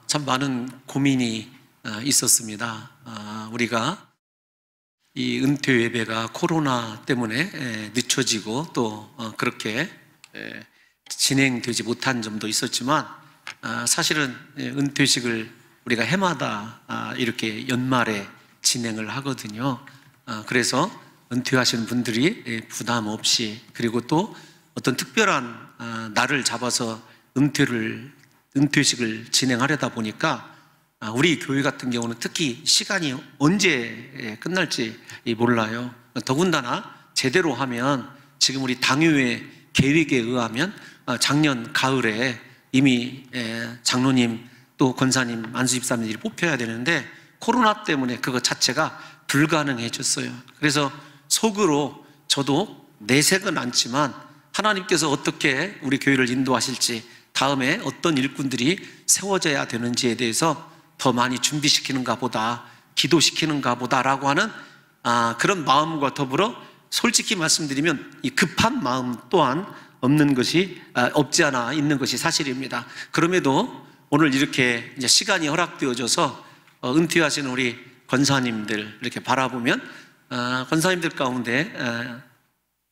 참 많은 고민이 있었습니다. 우리가 이 은퇴 예배가 코로나 때문에 늦춰지고 또 그렇게 진행되지 못한 점도 있었지만, 사실은 은퇴식을 우리가 해마다 이렇게 연말에 진행을 하거든요. 그래서 은퇴하시는 분들이 부담 없이, 그리고 또 어떤 특별한 날을 잡아서 은퇴식을 진행하려다 보니까 우리 교회 같은 경우는 특히 시간이 언제 끝날지 몰라요. 더군다나 제대로 하면 지금 우리 당의회 계획에 의하면 작년 가을에 이미 장로님 또 권사님 안수집사님들이 뽑혀야 되는데 코로나 때문에 그것 자체가 불가능해졌어요. 그래서 속으로 저도 내색은 않지만 하나님께서 어떻게 우리 교회를 인도하실지, 다음에 어떤 일꾼들이 세워져야 되는지에 대해서 더 많이 준비시키는가 보다, 기도시키는가 보다라고 하는 그런 마음과 더불어 솔직히 말씀드리면 이 급한 마음 또한 없지 않아 있는 것이 사실입니다. 그럼에도 오늘 이렇게 이제 시간이 허락되어져서 은퇴하시는 우리 권사님들 이렇게 바라보면 권사님들 가운데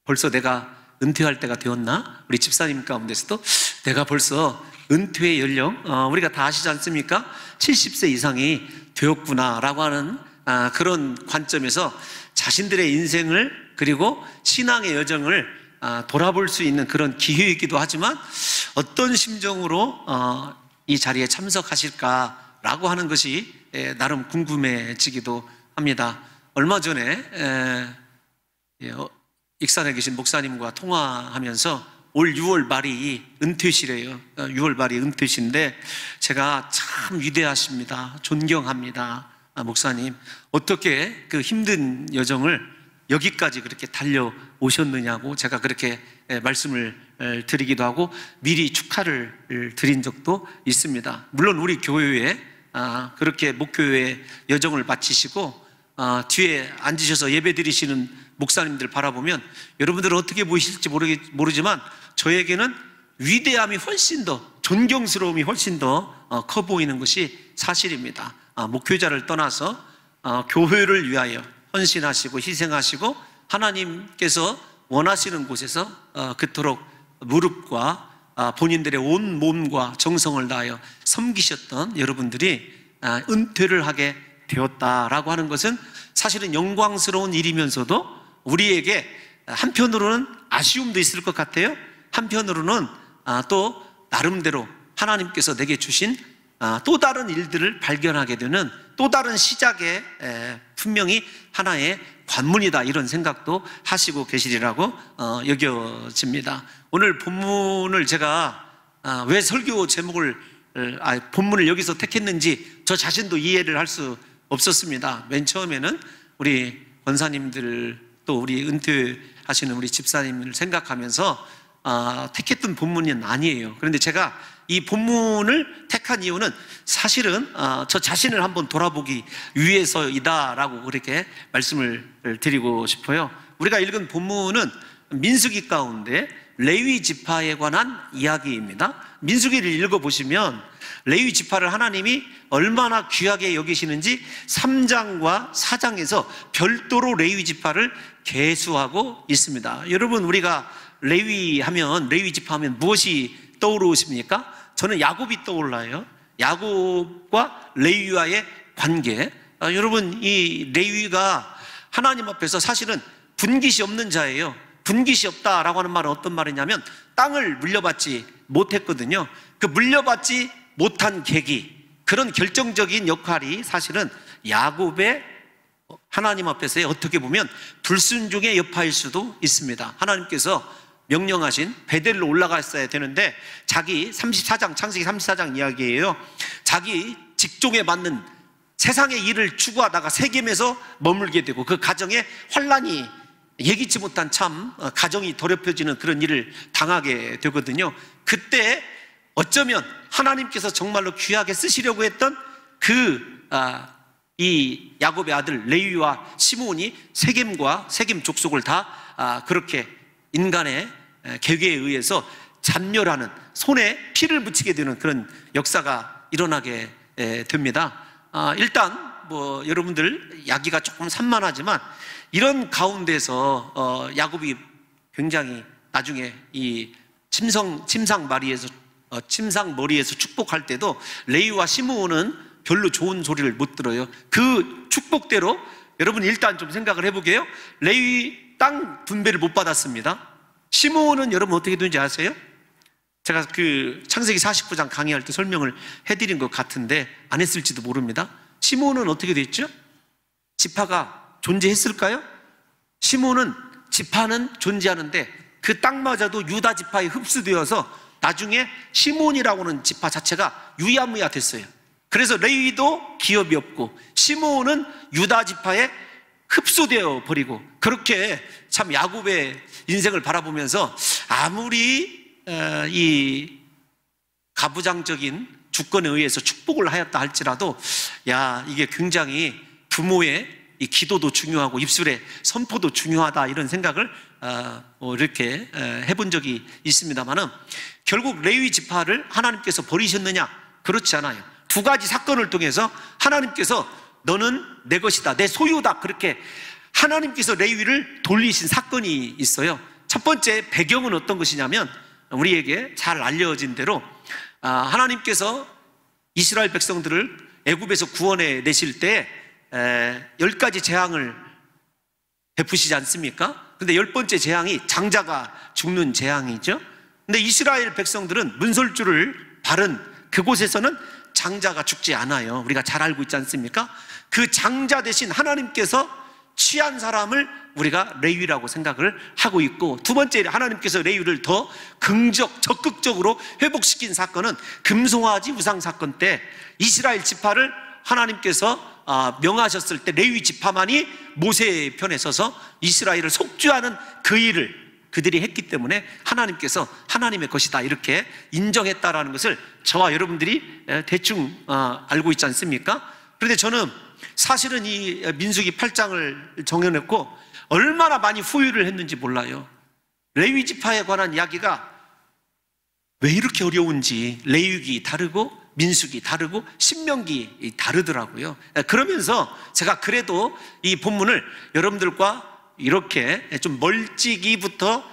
벌써 내가 은퇴할 때가 되었나? 우리 집사님 가운데서도 내가 벌써 은퇴의 연령, 우리가 다 아시지 않습니까? 70세 이상이 되었구나 라고 하는 그런 관점에서 자신들의 인생을, 그리고 신앙의 여정을 돌아볼 수 있는 그런 기회이기도 하지만, 어떤 심정으로 이 자리에 참석하실까라고 하는 것이 나름 궁금해지기도 합니다. 얼마 전에 익산에 계신 목사님과 통화하면서 올 6월 말이 은퇴시래요. 6월 말이 은퇴시인데 제가 참 위대하십니다. 존경합니다. 목사님, 어떻게 그 힘든 여정을 여기까지 그렇게 달려오셨느냐고 제가 그렇게 말씀을 드리기도 하고 미리 축하를 드린 적도 있습니다. 물론 우리 교회에 그렇게 목교회 여정을 마치시고 뒤에 앉으셔서 예배 드리시는 목사님들 바라보면 여러분들은 어떻게 보이실지 모르지만 저에게는 위대함이 훨씬 더, 존경스러움이 훨씬 더 커 보이는 것이 사실입니다. 목회자를 떠나서 교회를 위하여 헌신하시고 희생하시고 하나님께서 원하시는 곳에서 그토록 무릎과 본인들의 온 몸과 정성을 다하여 섬기셨던 여러분들이 은퇴를 하게 되었다라고 하는 것은 사실은 영광스러운 일이면서도 우리에게 한편으로는 아쉬움도 있을 것 같아요. 한편으로는 또 나름대로 하나님께서 내게 주신 또 다른 일들을 발견하게 되는 또 다른 시작의 분명히 하나의 관문이다, 이런 생각도 하시고 계시리라고 여겨집니다. 오늘 본문을 제가 왜 설교 제목을 본문을 여기서 택했는지 저 자신도 이해를 할 수 없었습니다. 맨 처음에는 우리 권사님들 또 우리 은퇴하시는 우리 집사님을 생각하면서 택했던 본문은 아니에요. 그런데 제가 이 본문을 택한 이유는 사실은 저 자신을 한번 돌아보기 위해서이다라고 그렇게 말씀을 드리고 싶어요. 우리가 읽은 본문은 민수기 가운데 레위 지파에 관한 이야기입니다. 민수기를 읽어보시면 레위 지파를 하나님이 얼마나 귀하게 여기시는지 3장과 4장에서 별도로 레위 지파를 계수하고 있습니다. 여러분, 우리가 레위 지파 하면 무엇이 떠오르십니까? 저는 야곱이 떠올라요. 야곱과 레위와의 관계. 여러분, 이 레위가 하나님 앞에서 사실은 분깃이 없는 자예요. 분깃이 없다라고 하는 말은 어떤 말이냐면 땅을 물려받지 못했거든요. 그 물려받지 못한 계기, 그런 결정적인 역할이 사실은 야곱의 하나님 앞에서의 어떻게 보면 불순종의 여파일 수도 있습니다. 하나님께서 명령하신 베델로 올라갔어야 되는데 자기 34장, 창세기 34장 이야기예요. 자기 직종에 맞는 세상의 일을 추구하다가 세겜에서 머물게 되고 그 가정에 환란이 예기치 못한 참 가정이 더럽혀지는 그런 일을 당하게 되거든요. 그때 어쩌면 하나님께서 정말로 귀하게 쓰시려고 했던 이 야곱의 아들 레위와 시므온이 세겜과 세겜 족속을 다 그렇게 인간의 계획에 의해서 잔멸하는, 손에 피를 묻히게 되는 그런 역사가 일어나게 됩니다. 일단 뭐 여러분들 야기가 조금 산만하지만 이런 가운데서 야곱이 굉장히 나중에 이 침상머리에서 축복할 때도 레위와 시므온은 별로 좋은 소리를 못 들어요. 그 축복대로 여러분 일단 좀 생각을 해보게요. 레위 땅 분배를 못 받았습니다. 시므온은 여러분 어떻게 되는지 아세요? 제가 그 창세기 49장 강의할 때 설명을 해드린 것 같은데 안 했을지도 모릅니다. 시므온은 어떻게 됐죠? 지파가 존재했을까요? 시므온은 지파는 존재하는데 그 땅마저도 유다 지파에 흡수되어서 나중에 시므온이라고 하는 지파 자체가 유야무야 됐어요. 그래서 레위도 기업이 없고 시므온은 유다 지파에 흡수되어 버리고, 그렇게 참 야곱의 인생을 바라보면서 아무리 이 가부장적인 주권에 의해서 축복을 하였다 할지라도 이게 굉장히 부모의 이 기도도 중요하고 입술의 선포도 중요하다, 이런 생각을 이렇게 해본 적이 있습니다만은, 결국 레위 지파를 하나님께서 버리셨느냐? 그렇지 않아요. 두 가지 사건을 통해서 하나님께서 너는 내 것이다, 내 소유다, 그렇게 하나님께서 레위를 돌리신 사건이 있어요. 첫 번째 배경은 어떤 것이냐면, 우리에게 잘 알려진 대로 하나님께서 이스라엘 백성들을 애굽에서 구원해 내실 때 10가지 재앙을 베푸시지 않습니까? 근데 10번째 재앙이 장자가 죽는 재앙이죠. 근데 이스라엘 백성들은 문설주를 바른 그곳에서는 장자가 죽지 않아요. 우리가 잘 알고 있지 않습니까? 그 장자 대신 하나님께서 취한 사람을 우리가 레위라고 생각을 하고 있고, 두 번째 하나님께서 레위를 더 적극적으로 회복시킨 사건은 금송아지 우상 사건 때 이스라엘 지파를 하나님께서 명하셨을 때 레위 지파만이 모세의 편에 서서 이스라엘을 속죄하는 그 일을 그들이 했기 때문에 하나님께서 하나님의 것이다 이렇게 인정했다라는 것을 저와 여러분들이 대충 알고 있지 않습니까? 그런데 저는 사실은 이 민수기 8장을 정해놓고 얼마나 많이 후회를 했는지 몰라요. 레위 지파에 관한 이야기가 왜 이렇게 어려운지, 레위기 다르고 민수기 다르고 신명기 다르더라고요. 그러면서 제가 그래도 이 본문을 여러분들과 이렇게 좀 멀찍이부터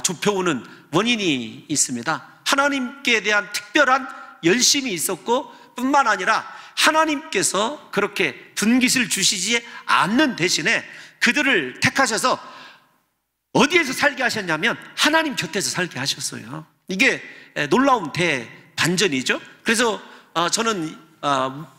좁혀오는 원인이 있습니다. 하나님께 대한 특별한 열심이 있었고, 뿐만 아니라 하나님께서 그렇게 분깃을 주시지 않는 대신에 그들을 택하셔서 어디에서 살게 하셨냐면 하나님 곁에서 살게 하셨어요. 이게 놀라운 대반전이죠. 그래서 저는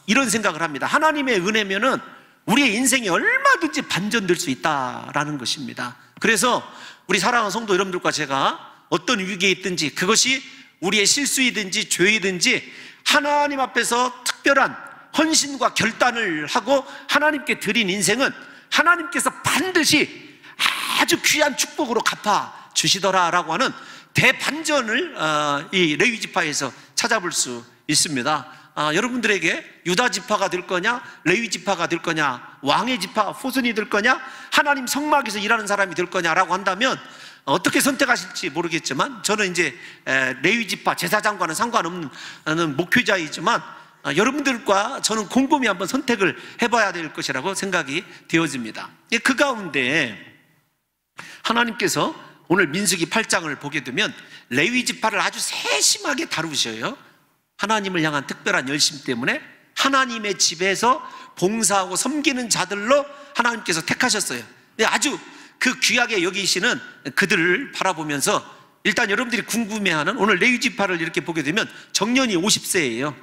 이런 생각을 합니다. 하나님의 은혜면은 우리의 인생이 얼마든지 반전될 수 있다라는 것입니다. 그래서 우리 사랑하는 성도 여러분들과 제가 어떤 위기에 있든지, 그것이 우리의 실수이든지 죄이든지 하나님 앞에서 특별한 헌신과 결단을 하고 하나님께 드린 인생은 하나님께서 반드시 아주 귀한 축복으로 갚아 주시더라라고 하는 대반전을 이 레위 지파에서 찾아볼 수 있습니다. 여러분들에게 유다 지파가 될 거냐, 레위 지파가 될 거냐, 왕의 지파, 후손이 될 거냐, 하나님 성막에서 일하는 사람이 될 거냐라고 한다면 어떻게 선택하실지 모르겠지만, 저는 이제 레위 지파 제사장과는 상관없는 목회자이지만 여러분들과 저는 곰곰이 한번 선택을 해봐야 될 것이라고 생각이 되어집니다. 그 가운데 하나님께서 오늘 민수기 8장을 보게 되면 레위 지파를 아주 세심하게 다루셔요. 하나님을 향한 특별한 열심 때문에 하나님의 집에서 봉사하고 섬기는 자들로 하나님께서 택하셨어요. 아주 그 귀하게 여기시는 그들을 바라보면서 일단 여러분들이 궁금해하는 오늘 레위 지파를 이렇게 보게 되면 정년이 50세예요.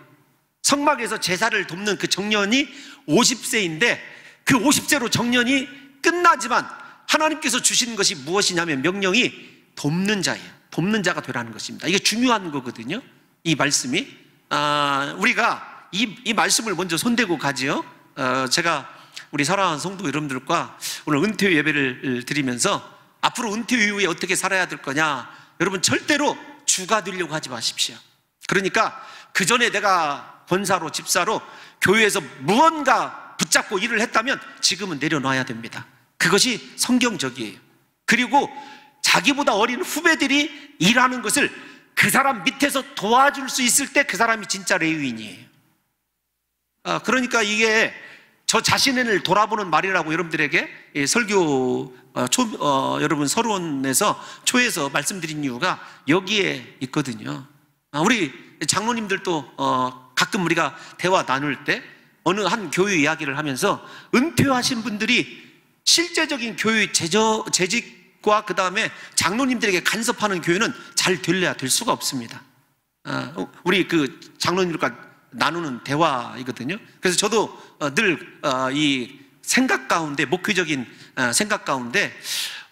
성막에서 제사를 돕는 그 정년이 50세인데 그 50세로 정년이 끝나지만 하나님께서 주신 것이 무엇이냐면 명령이 돕는 자예요. 돕는 자가 되라는 것입니다. 이게 중요한 거거든요. 이 말씀이 우리가 이 말씀을 먼저 손대고 가지요. 제가 우리 사랑하는 성도 여러분들과 오늘 은퇴 예배를 드리면서 앞으로 은퇴 이후에 어떻게 살아야 될 거냐, 여러분 절대로 주가 되려고 하지 마십시오. 그러니까 그 전에 내가 권사로 집사로 교회에서 무언가 붙잡고 일을 했다면 지금은 내려놔야 됩니다. 그것이 성경적이에요. 그리고 자기보다 어린 후배들이 일하는 것을 그 사람 밑에서 도와줄 수 있을 때 그 사람이 진짜 레위인이에요. 그러니까 이게 저 자신을 돌아보는 말이라고 여러분들에게 설교 여러분 서론에서 초에서 말씀드린 이유가 여기에 있거든요. 우리 장로님들도 가끔 우리가 대화 나눌 때 어느 한 교회 이야기를 하면서 은퇴하신 분들이 실제적인 교회 재직과 그 다음에 장로님들에게 간섭하는 교회는 잘 될래야 될 수가 없습니다. 우리 그 장로님들과 나누는 대화이거든요. 그래서 저도 늘 이 생각 가운데, 목회적인 생각 가운데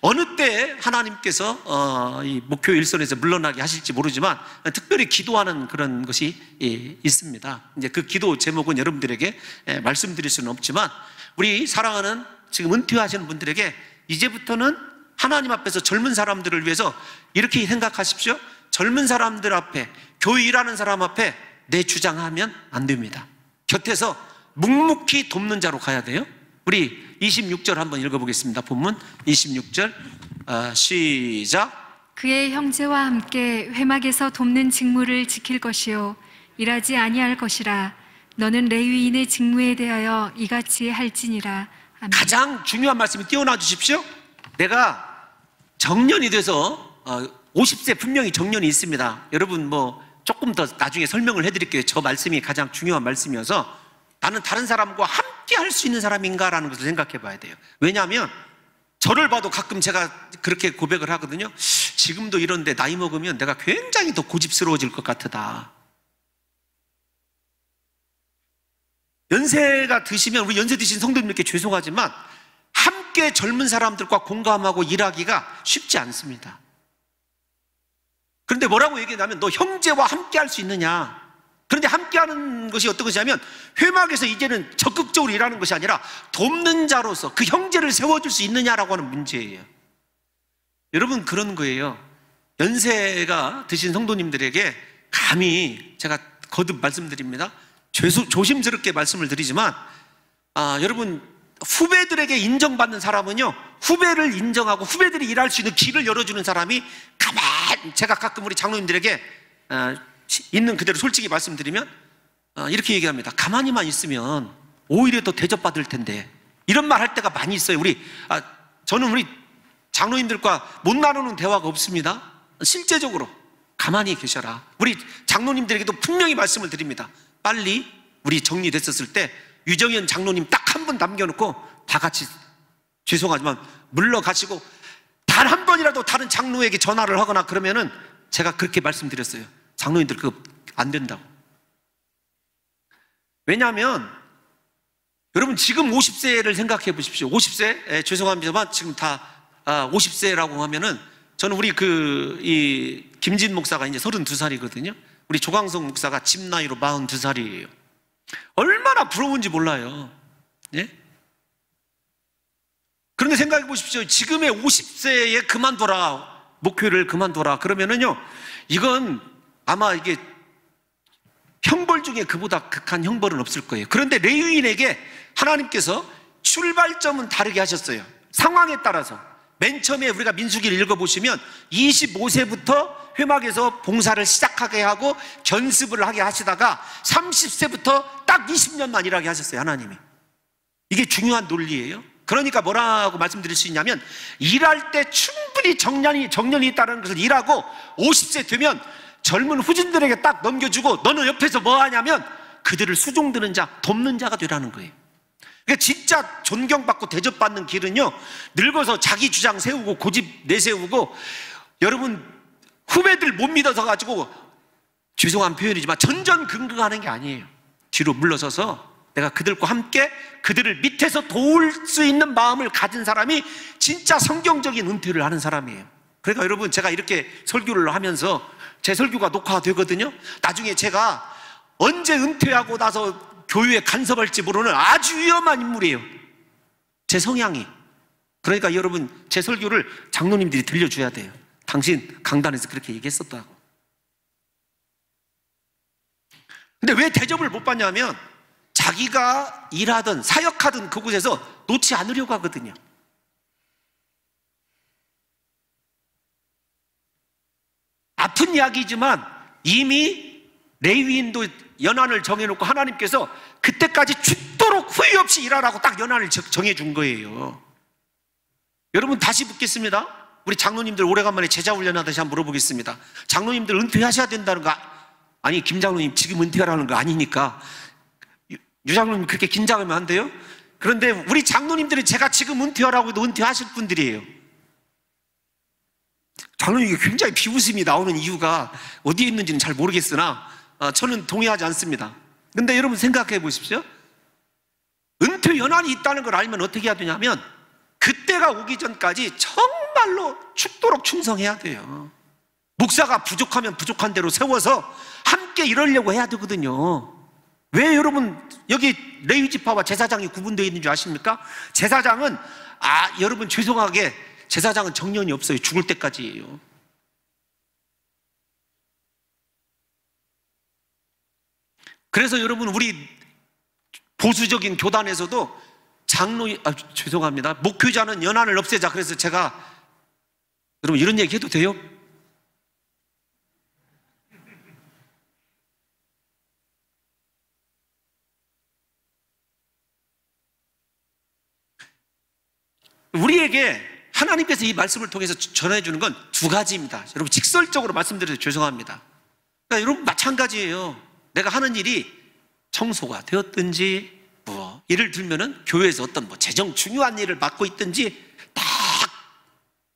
어느 때 하나님께서 이 목표 일선에서 물러나게 하실지 모르지만 특별히 기도하는 그런 것이 있습니다. 이제 그 기도 제목은 여러분들에게 말씀드릴 수는 없지만, 우리 사랑하는 지금 은퇴하시는 분들에게 이제부터는 하나님 앞에서 젊은 사람들을 위해서 이렇게 생각하십시오. 젊은 사람들 앞에, 교회 일하는 사람 앞에 내 주장하면 안 됩니다. 곁에서 묵묵히 돕는 자로 가야 돼요. 우리 26절 한번 읽어보겠습니다. 본문 26절 시작. 그의 형제와 함께 회막에서 돕는 직무를 지킬 것이요 일하지 아니할 것이라. 너는 레위인의 직무에 대하여 이같이 할지니라. 아멘. 가장 중요한 말씀이 띄워놔 주십시오. 내가 정년이 돼서 50세 분명히 정년이 있습니다. 여러분 뭐 조금 더 나중에 설명을 해드릴게요. 저 말씀이 가장 중요한 말씀이어서 나는 다른 사람과 함께 할 수 있는 사람인가라는 것을 생각해 봐야 돼요. 왜냐하면 저를 봐도 가끔 제가 그렇게 고백을 하거든요. 지금도 이런데 나이 먹으면 내가 굉장히 더 고집스러워질 것 같다. 연세가 드시면 우리 연세 드신 성도님들께 죄송하지만 함께 젊은 사람들과 공감하고 일하기가 쉽지 않습니다. 그런데 뭐라고 얘기하냐면 너 형제와 함께 할 수 있느냐. 그런데 함께 하는 것이 어떤 것이냐면 회막에서 이제는 적극적으로 일하는 것이 아니라 돕는 자로서 그 형제를 세워줄 수 있느냐라고 하는 문제예요. 여러분 그런 거예요. 연세가 드신 성도님들에게 감히 제가 거듭 말씀드립니다. 조심스럽게 말씀을 드리지만 여러분 후배들에게 인정받는 사람은요, 후배를 인정하고 후배들이 일할 수 있는 길을 열어주는 사람이 제가 가끔 우리 장로님들에게 있는 그대로 솔직히 말씀드리면 이렇게 얘기합니다. 가만히만 있으면 오히려 더 대접받을 텐데, 이런 말 할 때가 많이 있어요. 저는 우리 장로님들과 못 나누는 대화가 없습니다. 실제적으로 가만히 계셔라. 우리 장로님들에게도 분명히 말씀을 드립니다. 빨리 우리 정리됐었을 때 유정현 장로님 딱 한 분 남겨놓고 다 같이 죄송하지만 물러가시고 단 한 번이라도 다른 장로에게 전화를 하거나 그러면은 제가 그렇게 말씀드렸어요. 장로님들 그거 안 된다고. 왜냐하면 여러분 지금 50세를 생각해 보십시오. 50세 죄송합니다만 지금 다 50세라고 하면은 저는 우리 이 김진 목사가 이제 32살이거든요. 우리 조광석 목사가 집 나이로 42살이에요. 얼마나 부러운지 몰라요. 예? 그런데 생각해 보십시오. 지금의 50세에 그만둬라, 목회를 그만둬라 그러면은요, 이건 아마 이게 형벌 중에 그보다 극한 형벌은 없을 거예요. 그런데 레위인에게 하나님께서 출발점은 다르게 하셨어요. 상황에 따라서. 맨 처음에 우리가 민수기를 읽어보시면 25세부터 회막에서 봉사를 시작하게 하고 견습을 하게 하시다가 30세부터 딱 20년만 일하게 하셨어요, 하나님이. 이게 중요한 논리예요. 그러니까 뭐라고 말씀드릴 수 있냐면, 일할 때 충분히 정년이 있다는 것을 일하고 50세 되면 젊은 후진들에게 딱 넘겨주고 너는 옆에서 뭐 하냐면 그들을 수종드는 자, 돕는 자가 되라는 거예요. 그러니까 진짜 존경받고 대접받는 길은요, 늙어서 자기 주장 세우고 고집 내세우고, 여러분 후배들 못 믿어서 가지고 죄송한 표현이지만 전전긍긍하는 게 아니에요. 뒤로 물러서서 내가 그들과 함께 그들을 밑에서 도울 수 있는 마음을 가진 사람이 진짜 성경적인 은퇴를 하는 사람이에요. 그러니까 여러분 제가 이렇게 설교를 하면서 제 설교가 녹화되거든요. 나중에 제가 언제 은퇴하고 나서 교회에 간섭할지 모르는 아주 위험한 인물이에요, 제 성향이. 그러니까 여러분 제 설교를 장로님들이 들려줘야 돼요. 당신 강단에서 그렇게 얘기했었다고. 근데 왜 대접을 못 받냐면 자기가 일하든 사역하든 그곳에서 놓지 않으려고 하거든요. 아픈 이야기지만 이미 레위인도 연한을 정해놓고 하나님께서 그때까지 죽도록 후회 없이 일하라고 딱 연한을 정해준 거예요. 여러분, 다시 묻겠습니다. 우리 장로님들 오래간만에 제자 훈련하듯이 한번 물어보겠습니다. 장로님들 은퇴하셔야 된다는 거, 아니 김 장로님 지금 은퇴하라는 거 아니니까 유 장로님 그렇게 긴장하면 안 돼요? 그런데 우리 장로님들은 제가 지금 은퇴하라고 해도 은퇴하실 분들이에요. 장로님이 굉장히 비웃음이 나오는 이유가 어디에 있는지는 잘 모르겠으나 저는 동의하지 않습니다. 근데 여러분 생각해 보십시오. 은퇴 연한이 있다는 걸 알면 어떻게 해야 되냐면 그때가 오기 전까지 정말로 죽도록 충성해야 돼요. 목사가 부족하면 부족한 대로 세워서 함께 이러려고 해야 되거든요. 왜 여러분 여기 레위지파와 제사장이 구분되어 있는 줄 아십니까? 제사장은 여러분 죄송하게 제사장은 정년이 없어요. 죽을 때까지예요. 그래서 여러분 우리 보수적인 교단에서도 죄송합니다. 목회자는 연한을 없애자. 그래서 제가 여러분 이런 얘기 해도 돼요? 우리에게 하나님께서 이 말씀을 통해서 전해주는 건 두 가지입니다. 여러분 직설적으로 말씀드려서 죄송합니다. 그러니까 여러분 마찬가지예요. 내가 하는 일이 청소가 되었든지 예를 들면은 교회에서 어떤 재정 중요한 일을 맡고 있든지 딱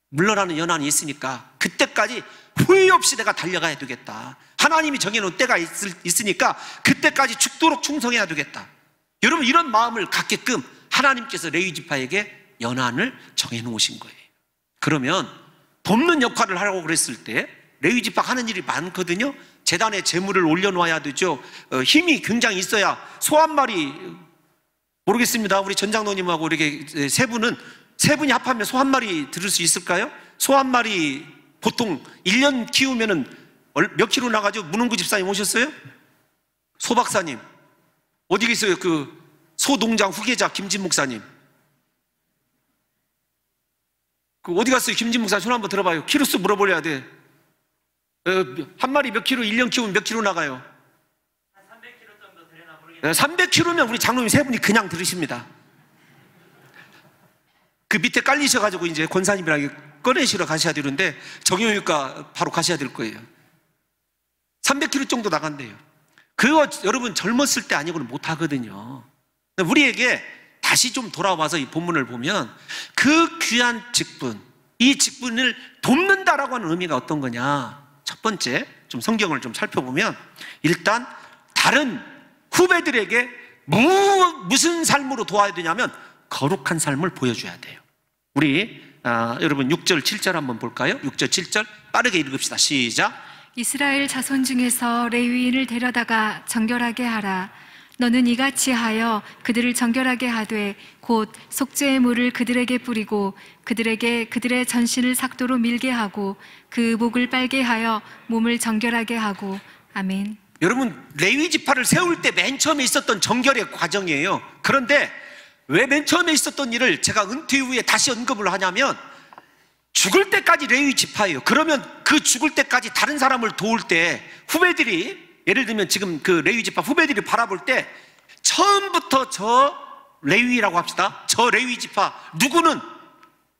물러나는 연한이 있으니까 그때까지 후회 없이 내가 달려가야 되겠다. 하나님이 정해놓은 때가 있으니까 그때까지 죽도록 충성해야 되겠다. 여러분 이런 마음을 갖게끔 하나님께서 레위지파에게 연한을 정해놓으신 거예요. 그러면 돕는 역할을 하라고 그랬을 때 레위지파가 하는 일이 많거든요. 제단에 제물을 올려놓아야 되죠. 힘이 굉장히 있어야 소 한 마리, 모르겠습니다. 우리 전장로님하고 이렇게 세 분이 합하면 소 한 마리 들을 수 있을까요? 소 한 마리 보통 1년 키우면은 몇 킬로 나가죠? 문흥구 집사님 오셨어요? 소 박사님 어디 계세요? 그 소 농장 후계자 김진 목사님 그 어디 갔어요? 김진 목사님 손 한번 들어봐요. 키로수 물어보려야 돼. 한 마리 몇 킬로, 1년 키우면 몇 킬로 나가요? 한 300kg 정도 되려나 모르겠는데 300kg면 우리 장로님 세 분이 그냥 들으십니다. 그 밑에 깔리셔가지고 이제 권사님이랑 꺼내시러 가셔야 되는데 정형외과 바로 가셔야 될 거예요. 300kg 정도 나간대요. 그거 여러분 젊었을 때 아니고는 못하거든요. 우리에게 다시 좀 돌아와서 이 본문을 보면 그 귀한 직분, 이 직분을 돕는다라고 하는 의미가 어떤 거냐. 첫 번째, 좀 성경을 좀 살펴보면 일단 다른 후배들에게 무슨 삶으로 도와야 되냐면 거룩한 삶을 보여줘야 돼요. 우리 여러분 6절 7절 한번 볼까요? 6절 7절 빠르게 읽읍시다. 시작. 이스라엘 자손 중에서 레위인을 데려다가 정결하게 하라. 너는 이같이 하여 그들을 정결하게 하되 곧 속죄의 물을 그들에게 뿌리고 그들에게 그들의 전신을 삭도로 밀게 하고 그 목을 빨게 하여 몸을 정결하게 하고. 아멘. 여러분 레위 지파를 세울 때 맨 처음에 있었던 정결의 과정이에요. 그런데 왜 맨 처음에 있었던 일을 제가 은퇴 후에 다시 언급을 하냐면 죽을 때까지 레위 지파예요. 그러면 그 죽을 때까지 다른 사람을 도울 때 후배들이, 예를 들면 지금 그 레위 지파 후배들이 바라볼 때 처음부터 저 레위라고 합시다. 저 레위 지파 누구는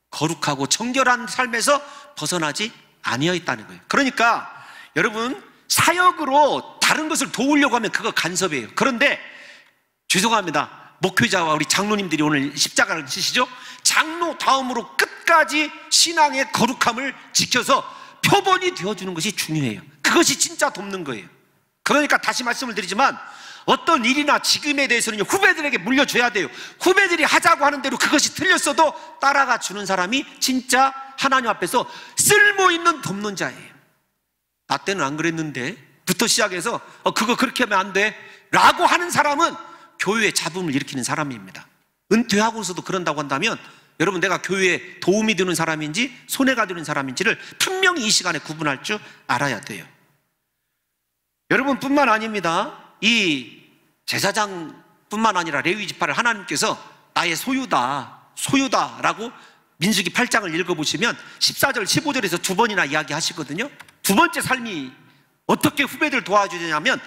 거룩하고 정결한 삶에서 벗어나지 아니어 있다는 거예요. 그러니까 여러분 사역으로 다른 것을 도우려고 하면 그거 간섭이에요. 그런데 죄송합니다. 목회자와 우리 장로님들이 오늘 십자가를 지시죠. 장로 다음으로 끝까지 신앙의 거룩함을 지켜서 표본이 되어주는 것이 중요해요. 그것이 진짜 돕는 거예요. 그러니까 다시 말씀을 드리지만 어떤 일이나 직임에 대해서는 후배들에게 물려줘야 돼요. 후배들이 하자고 하는 대로 그것이 틀렸어도 따라가 주는 사람이 진짜 하나님 앞에서 쓸모있는 돕는 자예요. 나 때는 안 그랬는데 부터 시작해서 그거 그렇게 하면 안 돼 라고 하는 사람은 교회에 잡음을 일으키는 사람입니다. 은퇴하고서도 그런다고 한다면 여러분 내가 교회에 도움이 되는 사람인지 손해가 되는 사람인지를 분명히 이 시간에 구분할 줄 알아야 돼요. 여러분 뿐만 아닙니다. 이 제사장뿐만 아니라 레위 지파를 하나님께서 나의 소유다라고 민수기 8장을 읽어보시면 14절 15절에서 두 번이나 이야기하시거든요. 두 번째 삶이 어떻게 후배들 도와주냐면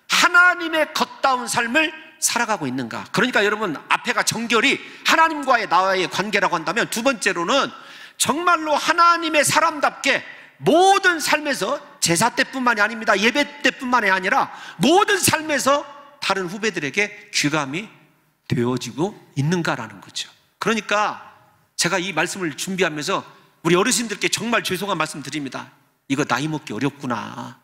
하나님의 겉다운 삶을 살아가고 있는가. 그러니까 여러분, 앞에가 정결이 하나님과의 나와의 관계라고 한다면, 두 번째로는 정말로 하나님의 사람답게 모든 삶에서, 제사 때뿐만이 아닙니다, 예배 때뿐만이 아니라 모든 삶에서 다른 후배들에게 귀감이 되어지고 있는가라는 거죠. 그러니까 제가 이 말씀을 준비하면서 우리 어르신들께 정말 죄송한 말씀 드립니다. 이거 나이 먹기 어렵구나,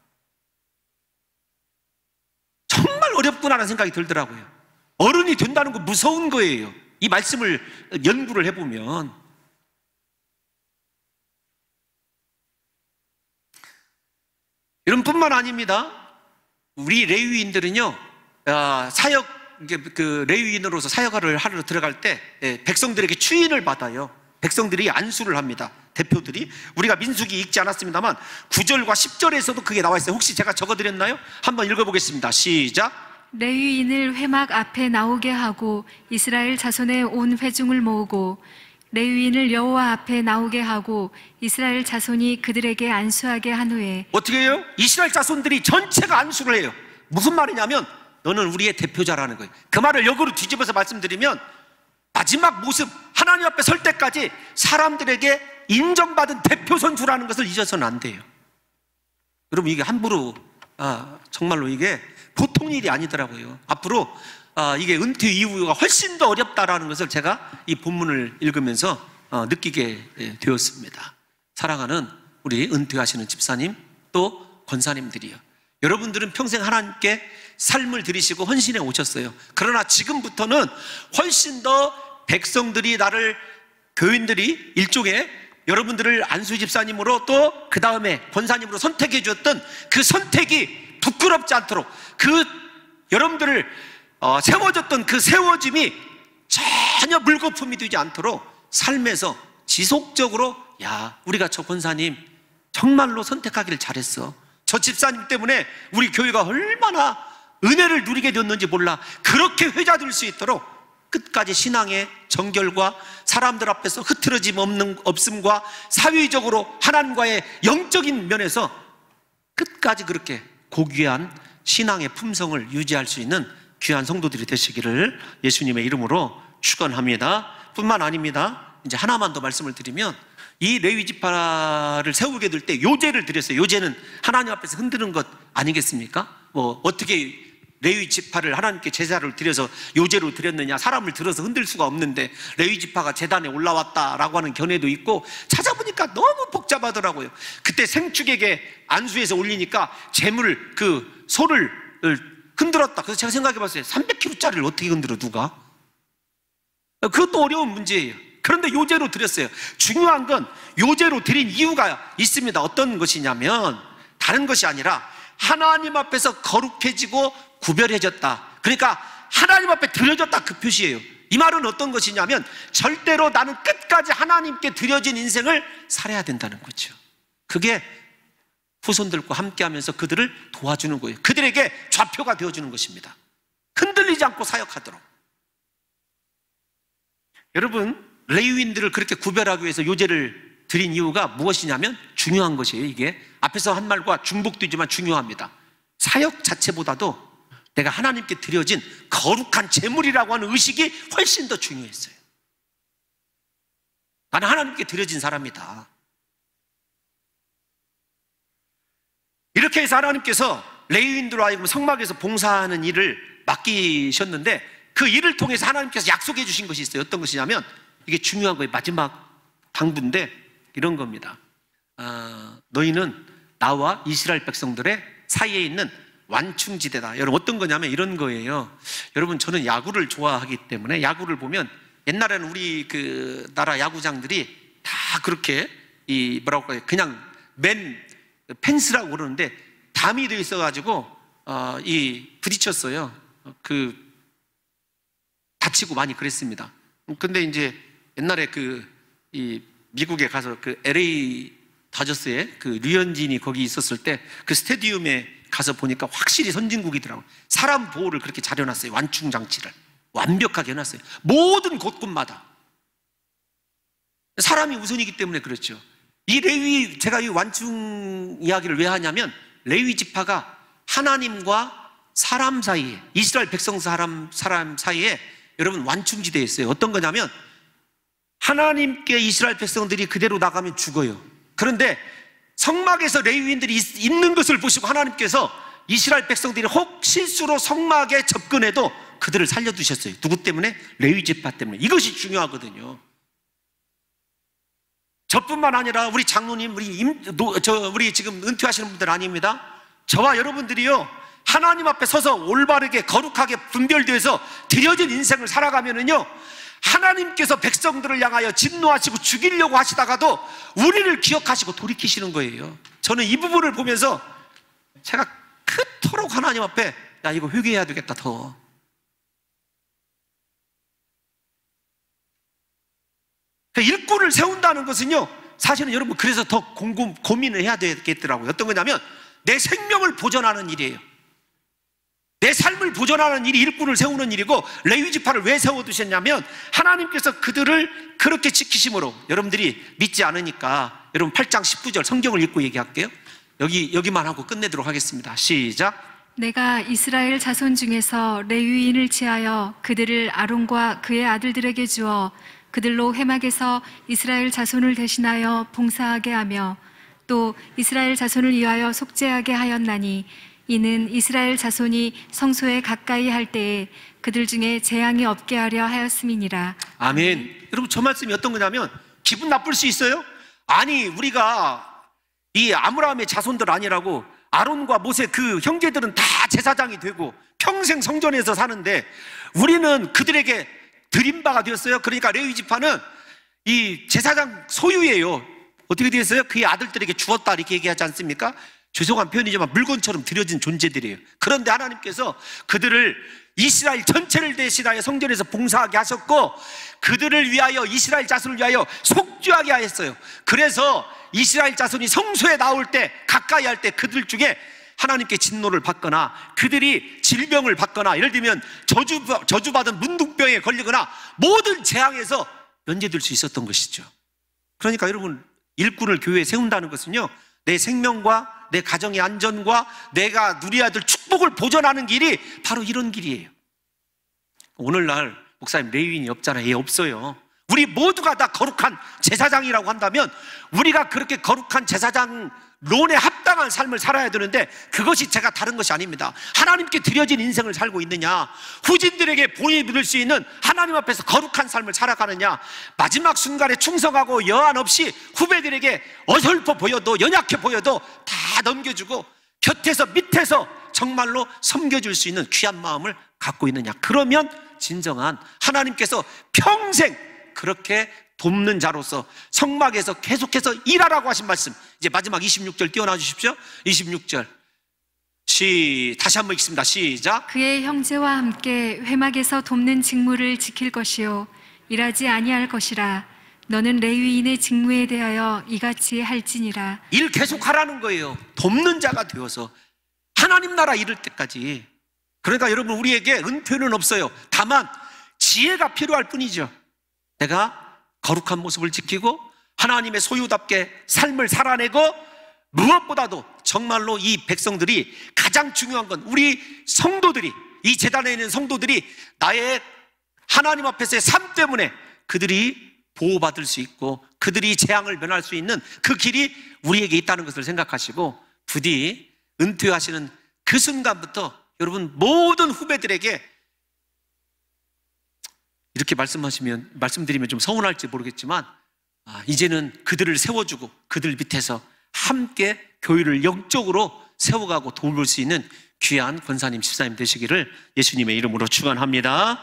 정말 어렵구나라는 생각이 들더라고요. 어른이 된다는 거 무서운 거예요. 이 말씀을 연구를 해보면. 이런 뿐만 아닙니다. 우리 레위인들은요, 사역, 그 레위인으로서 사역을 하러 들어갈 때 백성들에게 추인을 받아요. 백성들이 안수를 합니다. 대표들이. 우리가 민수기 읽지 않았습니다만 9절과 10절에서도 그게 나와 있어요. 혹시 제가 적어드렸나요? 한번 읽어보겠습니다. 시작. 레위인을 회막 앞에 나오게 하고 이스라엘 자손의 온 회중을 모으고 레위인을 여호와 앞에 나오게 하고 이스라엘 자손이 그들에게 안수하게 한 후에. 어떻게 해요? 이스라엘 자손들이 전체가 안수를 해요. 무슨 말이냐면 너는 우리의 대표자라는 거예요. 그 말을 역으로 뒤집어서 말씀드리면 마지막 모습, 하나님 앞에 설 때까지 사람들에게 인정받은 대표 선수라는 것을 잊어서는 안 돼요. 여러분, 이게 함부로 정말로 이게 보통 일이 아니더라고요. 앞으로 이게 은퇴 이후가 훨씬 더 어렵다라는 것을 제가 이 본문을 읽으면서 느끼게 되었습니다. 사랑하는 우리 은퇴하시는 집사님, 또 권사님들이요, 여러분들은 평생 하나님께 삶을 들이시고 헌신해 오셨어요. 그러나 지금부터는 훨씬 더 백성들이 나를, 교인들이 일종의 여러분들을 안수 집사님으로 또 그 다음에 권사님으로 선택해 주었던 그 선택이 부끄럽지 않도록, 그 여러분들을 세워줬던 그 세워짐이 전혀 물거품이 되지 않도록 삶에서 지속적으로, 야, 우리가 저 권사님 정말로 선택하기를 잘했어, 저 집사님 때문에 우리 교회가 얼마나 은혜를 누리게 됐는지 몰라, 그렇게 회자될 수 있도록 끝까지 신앙의 정결과 사람들 앞에서 흐트러짐 없음과 사회적으로 하나님과의 영적인 면에서 끝까지 그렇게 고귀한 신앙의 품성을 유지할 수 있는 귀한 성도들이 되시기를 예수님의 이름으로 축원합니다. 뿐만 아닙니다. 이제 하나만 더 말씀을 드리면, 이 레위 지파를 세우게 될 때 요제를 드렸어요. 요제는 하나님 앞에서 흔드는 것 아니겠습니까? 뭐 어떻게 레위 지파를 하나님께 제사를 드려서 요제로 드렸느냐, 사람을 들어서 흔들 수가 없는데 레위 지파가 제단에 올라왔다라고 하는 견해도 있고, 찾아보니까 너무 복잡하더라고요. 그때 생축에게 안수해서 올리니까 재물, 그 소를 흔들었다. 그래서 제가 생각해 봤어요. 300kg짜리를 어떻게 흔들어, 누가? 그것도 어려운 문제예요. 그런데 요제로 드렸어요. 중요한 건 요제로 드린 이유가 있습니다. 어떤 것이냐면 다른 것이 아니라 하나님 앞에서 거룩해지고 구별해졌다, 그러니까 하나님 앞에 드려졌다, 그 표시예요. 이 말은 어떤 것이냐면 절대로 나는 끝까지 하나님께 드려진 인생을 살아야 된다는 거죠. 그게 후손들과 함께하면서 그들을 도와주는 거예요. 그들에게 좌표가 되어주는 것입니다. 흔들리지 않고 사역하도록. 여러분, 레위인들을 그렇게 구별하기 위해서 요제를 드린 이유가 무엇이냐면 중요한 것이에요. 이게 앞에서 한 말과 중복되지만 중요합니다. 사역 자체보다도 내가 하나님께 드려진 거룩한 제물이라고 하는 의식이 훨씬 더 중요했어요. 나는 하나님께 드려진 사람이다. 이렇게 해서 하나님께서 레위인들로 하여금 성막에서 봉사하는 일을 맡기셨는데, 그 일을 통해서 하나님께서 약속해 주신 것이 있어요. 어떤 것이냐면, 이게 중요한 거예요. 마지막 당부인데 이런 겁니다. 너희는 나와 이스라엘 백성들의 사이에 있는 완충지대다. 여러분, 어떤 거냐면 이런 거예요. 여러분, 저는 야구를 좋아하기 때문에 야구를 보면, 옛날에는 우리 그 나라 야구장들이 다 그렇게 이 뭐라고 할까요, 그냥 맨 펜스라고 그러는데 담이 되어 있어가지고 이 부딪혔어요. 그 다치고 많이 그랬습니다. 근데 이제 옛날에 이 미국에 가서 그 LA 다저스에 그 류현진이 거기 있었을 때 그 스테디움에 가서 보니까 확실히 선진국이더라고요. 사람 보호를 그렇게 잘 해놨어요. 완충 장치를 완벽하게 해놨어요. 모든 곳곳마다 사람이 우선이기 때문에 그렇죠. 이 레위, 제가 이 완충 이야기를 왜 하냐면, 레위 지파가 하나님과 사람 사이에, 이스라엘 백성 사람 사이에 여러분 완충지대에 있어요. 어떤 거냐면 하나님께 이스라엘 백성들이 그대로 나가면 죽어요. 그런데 성막에서 레위인들이 있는 것을 보시고 하나님께서 이스라엘 백성들이 혹 실수로 성막에 접근해도 그들을 살려두셨어요. 누구 때문에? 레위 지파 때문에. 이것이 중요하거든요. 저뿐만 아니라 우리 장로님, 우리 지금 은퇴하시는 분들 아닙니다. 저와 여러분들이요, 하나님 앞에 서서 올바르게 거룩하게 분별되어서 드려진 인생을 살아가면은요, 하나님께서 백성들을 향하여 진노하시고 죽이려고 하시다가도 우리를 기억하시고 돌이키시는 거예요. 저는 이 부분을 보면서 제가 그토록 하나님 앞에 야, 이거 회개해야 되겠다. 더 일꾼을 세운다는 것은요, 사실은 여러분 그래서 더 고민을 해야 되겠더라고요. 어떤 거냐면 내 생명을 보존하는 일이에요. 내 삶을 보존하는 일이 일꾼을 세우는 일이고, 레위 지파를 왜 세워두셨냐면 하나님께서 그들을 그렇게 지키심으로, 여러분들이 믿지 않으니까 여러분 8장 19절 성경을 읽고 얘기할게요. 여기만 하고 끝내도록 하겠습니다. 시작. 내가 이스라엘 자손 중에서 레위인을 취하여 그들을 아론과 그의 아들들에게 주어 그들로 회막에서 이스라엘 자손을 대신하여 봉사하게 하며 또 이스라엘 자손을 위하여 속죄하게 하였나니, 이는 이스라엘 자손이 성소에 가까이 할 때에 그들 중에 재앙이 없게 하려 하였음이니라. 아멘. 여러분, 저 말씀이 어떤 거냐면 기분 나쁠 수 있어요? 아니, 우리가 이 아브라함의 자손들 아니라고, 아론과 모세 그 형제들은 다 제사장이 되고 평생 성전에서 사는데 우리는 그들에게 드린 바가 되었어요. 그러니까 레위 지파는 이 제사장 소유예요. 어떻게 되었어요? 그의 아들들에게 주었다 이렇게 얘기하지 않습니까? 죄송한 표현이지만 물건처럼 드려진 존재들이에요. 그런데 하나님께서 그들을 이스라엘 전체를 대신하여 성전에서 봉사하게 하셨고, 그들을 위하여, 이스라엘 자손을 위하여 속죄하게 하였어요. 그래서 이스라엘 자손이 성소에 나올 때, 가까이 할 때 그들 중에 하나님께 진노를 받거나 그들이 질병을 받거나, 예를 들면 저주받은 문둥병에 걸리거나 모든 재앙에서 면제될 수 있었던 것이죠. 그러니까 여러분, 일꾼을 교회에 세운다는 것은요, 내 생명과 내 가정의 안전과 내가 누려야 될 축복을 보존하는 길이 바로 이런 길이에요. 오늘날 목사님 레위인이 없잖아요. 예, 없어요. 우리 모두가 다 거룩한 제사장이라고 한다면 우리가 그렇게 거룩한 제사장론에 합당한 삶을 살아야 되는데, 그것이 제가 다른 것이 아닙니다. 하나님께 드려진 인생을 살고 있느냐, 후진들에게 보여드릴 수 있는 하나님 앞에서 거룩한 삶을 살아가느냐, 마지막 순간에 충성하고 여한 없이 후배들에게 어설퍼 보여도 연약해 보여도 다 넘겨주고 곁에서 밑에서 정말로 섬겨줄 수 있는 귀한 마음을 갖고 있느냐. 그러면 진정한 하나님께서 평생 그렇게 돕는 자로서 성막에서 계속해서 일하라고 하신 말씀, 이제 마지막 26절 띄워놔 주십시오. 26절 다시 한번 읽습니다. 시작. 그의 형제와 함께 회막에서 돕는 직무를 지킬 것이요 일하지 아니할 것이라. 너는 레위인의 직무에 대하여 이같이 할지니라. 일 계속하라는 거예요. 돕는 자가 되어서 하나님 나라 이룰 때까지. 그러니까 여러분, 우리에게 은퇴는 없어요. 다만 지혜가 필요할 뿐이죠. 내가 거룩한 모습을 지키고 하나님의 소유답게 삶을 살아내고, 무엇보다도 정말로 이 백성들이 가장 중요한 건, 우리 성도들이, 이 제단에 있는 성도들이 나의 하나님 앞에서의 삶 때문에 그들이 보호받을 수 있고 그들이 재앙을 면할 수 있는 그 길이 우리에게 있다는 것을 생각하시고, 부디 은퇴하시는 그 순간부터 여러분 모든 후배들에게 이렇게 말씀드리면 좀 서운할지 모르겠지만, 이제는 그들을 세워주고 그들 밑에서 함께 교회를 영적으로 세워가고 도울 수 있는 귀한 권사님, 집사님 되시기를 예수님의 이름으로 축원합니다.